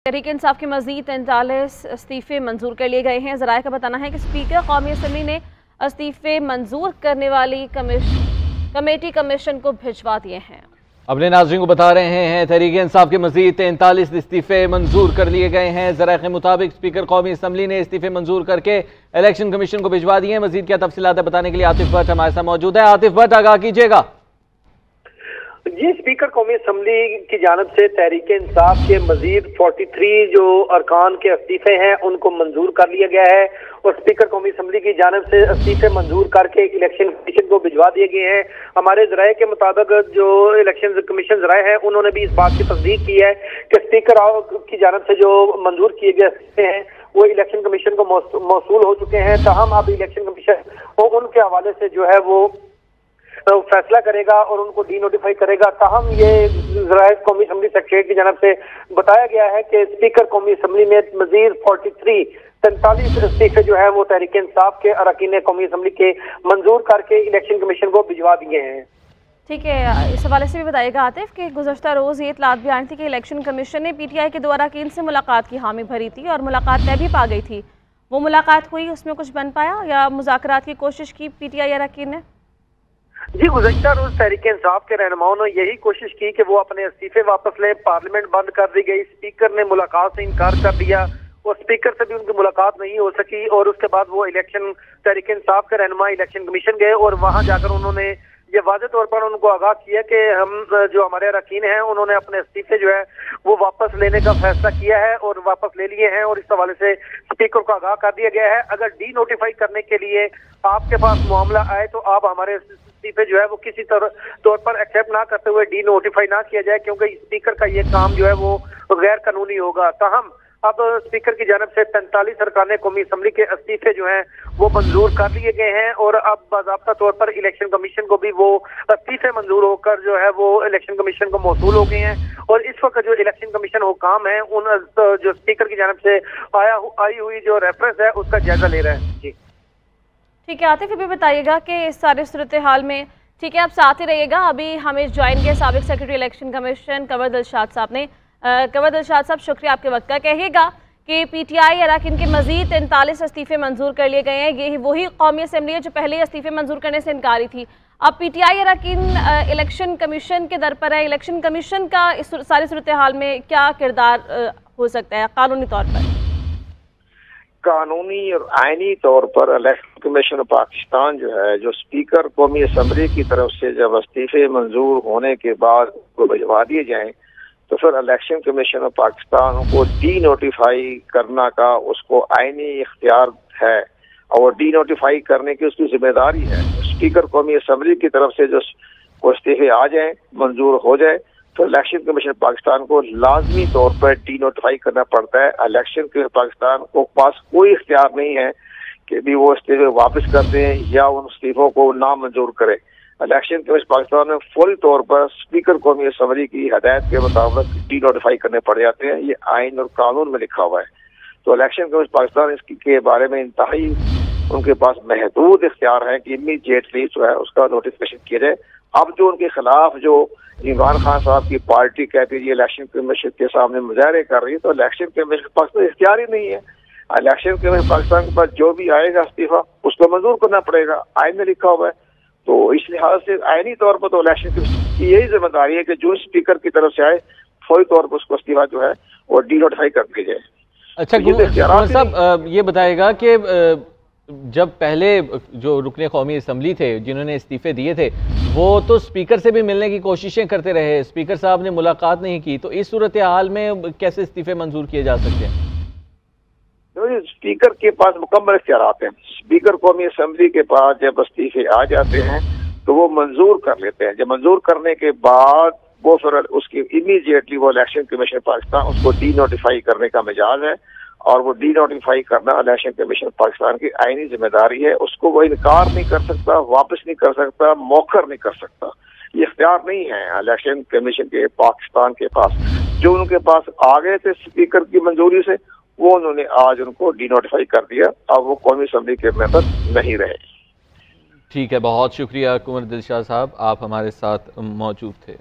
तहरीक इंसाफ के मजीद 43 इस्तीफे मंजूर कर लिए गए हैं। ज़राए का बताना है कि स्पीकर कौमी असम्बली ने इस्तीफे मंजूर करने वाली कमेटी कमीशन को भिजवा दिए हैं। अपने नाज़रीन को बता रहे हैं तहरीक इंसाफ के मजीद 43 इस्तीफे मंजूर कर लिए गए हैं। ज़राए के मुताबिक स्पीकर कौमी असम्बली ने इस्तीफे मंजूर करके इलेक्शन कमीशन को भिजवा दिए हैं। मजीद क्या तफसीलात बताने के लिए आतिफ भट्ट हमारे साथ मौजूद है। आतिफ भट्ट, आगाह कीजिएगा। जी, स्पीकर कौमी असम्बली की जानब से तहरीक इंसाफ के मजीद 43 जो अरकान के इस्तीफे हैं उनको मंजूर कर लिया गया है और स्पीकर कौमी असम्बली की जानब से इस्तीफे मंजूर करके इलेक्शन कमीशन को भिजवा दिए गए हैं। हमारे ज़राए के मुताबिक जो इलेक्शन कमीशन ज़राए हैं उन्होंने भी इस बात की तस्दीक की है कि स्पीकर की जानब से जो मंजूर किए गए इस्तीफे हैं वो इलेक्शन कमीशन को मौसूल हो चुके हैं। ताहम अब इलेक्शन कमीशन उनके हवाले से जो है वो फैसला करेगा और उनको डी नोटिफाई करेगा। ताहम ये ज़राए कौमी असम्बली सेक्रेटरी की जानब से बताया गया है कि स्पीकर कौमी असम्बली में मजीद 43 इस्तीफे जो है वो तहरीक इंसाफ के अरकान कौमी असम्बली के मंजूर करके इलेक्शन कमीशन को भिजवा दिए हैं। ठीक है, इस हवाले से भी बताइएगा आतिफ कि गुज़श्ता रोज़ ये इतलात भी आई थी कि इलेक्शन कमीशन ने PTI के दो अरकान से मुलाकात की हामी भरी थी और मुलाकात तय भी पा गई थी। वो मुलाकात हुई, उसमें कुछ बन पाया या मुज़ाकरात की कोशिश की PTI अरकान ने? जी, गुज़श्ता रोज तहरीक इंसाफ के रहनुमाओं ने यही कोशिश की कि वो अपने इस्तीफे वापस लें। पार्लियामेंट बंद कर दी गई, स्पीकर ने मुलाकात से इनकार कर दिया और स्पीकर से भी उनकी मुलाकात नहीं हो सकी और उसके बाद वो इलेक्शन तहरीक इंसाफ के रहनुमा इलेक्शन कमीशन गए और वहां जाकर उन्होंने ये वाज़े तौर पर उनको आगाह किया कि हम जो हमारे अरकान हैं उन्होंने अपने इस्तीफे जो है वो वापस लेने का फैसला किया है और वापस ले लिए हैं और इस हवाले से स्पीकर को आगाह कर दिया गया है। अगर डी नोटिफाई करने के लिए आपके पास मामला आए तो आप हमारे इस्तीफे जो है वो किसी तौर पर एक्सेप्ट ना करते हुए डी नोटिफाई ना किया जाए, क्योंकि स्पीकर का ये काम जो है वो गैर कानूनी होगा। ताहम अब स्पीकर की जानब से 43 अरकान कौमी असम्बली के इस्तीफे जो हैं वो मंजूर कर लिए गए हैं और अब बाज़ाब्ता तौर पर इलेक्शन कमीशन को भी वो इस्तीफे मंजूर होकर जो है वो इलेक्शन कमीशन को मौसूल हो गए हैं और इस वक्त जो इलेक्शन कमीशन हुकाम है उन जो स्पीकर की जानब से आई हुई जो रेफरेंस है उसका जायजा ले रहा है। जी ठीक है आतिफ, भी बताइएगा कि इस सारे सूरत हाल में, ठीक है आप साथ ही रहिएगा, अभी हमें ज्वाइन किया साबिक secretary election commission Kanwar Dilshad साहब ने। कंवर दिलशाद साहब, शुक्रिया आपके वक्त का। कहिएगा कि PTI अरकान के मजीद 43 इस्तीफे मंजूर कर लिए गए हैं। ये वही कौमी असम्बली है जो पहले इस्तीफे मंजूर करने से इनकारी थी। अब PTI अरकान इलेक्शन कमीशन के दर पर है। इलेक्शन कमीशन का इस सारी सूरत हाल में क्या किरदार हो सकता है कानूनी तौर पर? कानूनी और आईनी तौर पर इलेक्शन कमीशन पाकिस्तान जो है, जो स्पीकर कौमी असम्बली की तरफ से जब इस्तीफे मंजूर होने के बाद को भिजवा दिए जाएं तो फिर इलेक्शन कमीशन ऑफ पाकिस्तान को डी नोटिफाई करना का उसको आईनी इख्तियार है और डी नोटिफाई करने की उसकी जिम्मेदारी है। स्पीकर कौमी असम्बली की तरफ से जो इस्तीफे आ जाए, मंजूर हो जाए, तो इलेक्शन कमीशन पाकिस्तान को लाजमी तौर पर डी नोटिफाई करना पड़ता है। इलेक्शन के पाकिस्तान को पास कोई इख्तियार नहीं है कि भी वो इस्तीफे वापस कर दें या उन इस्तीफों को ना मंजूर करे। इलेक्शन कमीशन पाकिस्तान में फुल तौर पर स्पीकर कौमी असम्बली की हदायत के मुताबिक डी नोटिफाई करने पड़ जाते हैं। ये आइन और कानून में लिखा हुआ है। तो इलेक्शन कमीशन पाकिस्तान इसके बारे में इंतहाई उनके पास महदूद इख्तियार है कि इमीडिएटली जो है उसका नोटिफिकेशन किया जाए। अब जो उनके खिलाफ जो इमरान खान साहब की पार्टी कहती है इलेक्शन कमीशन के सामने मुजाहरे कर रही है, तो इलेक्शन कमीशन पाकिस्तान इख्तियार ही नहीं है। इलेक्शन कमीशन पाकिस्तान के पास जो भी आएगा इस्तीफा उसको मंजूर करना पड़ेगा, आइन में लिखा हुआ है। तो इस लिहाज से आईनी तौर पर तो इलेक्शन कमीशन की यही जिम्मेदारी है कि जो स्पीकर की तरफ से आए फौरी तौर पर उसको इस्तीफा जो है वो डी नोटिफाई कर दी जाए। अच्छा कंवर साहब, ये बताएगा कि जब पहले जो रुकने कौमी असम्बली थे जिन्होंने इस्तीफे दिए थे वो तो स्पीकर से भी मिलने की कोशिशें करते रहे, स्पीकर साहब ने मुलाकात नहीं की, तो इस सूरत हाल में कैसे इस्तीफे मंजूर किए जा सकते हैं? स्पीकर के पास मुकम्मल इख्तियारात हैं। स्पीकर कौमी असम्बली के पास जब इस्तीफे आ जाते हैं तो वो मंजूर कर लेते हैं। जब मंजूर करने के बाद वो फिर उसकी इमीडिएटली वो इलेक्शन कमीशन पाकिस्तान उसको डी नोटिफाई करने का मिजाज है और वो डी नोटिफाई करना इलेक्शन कमीशन पाकिस्तान की आईनी जिम्मेदारी है। उसको वो इनकार नहीं कर सकता, वापस नहीं कर सकता, मौखर नहीं कर सकता। ये इख्तियार नहीं है इलेक्शन कमीशन के पाकिस्तान के पास। जो उनके पास आ गए थे स्पीकर की मंजूरी से वो उन्होंने आज उनको डी नोटिफाई कर दिया। अब वो कौमी असम्बली के मेंबर नहीं रहे। ठीक है, बहुत शुक्रिया कंवर दिलशाद साहब, आप हमारे साथ मौजूद थे।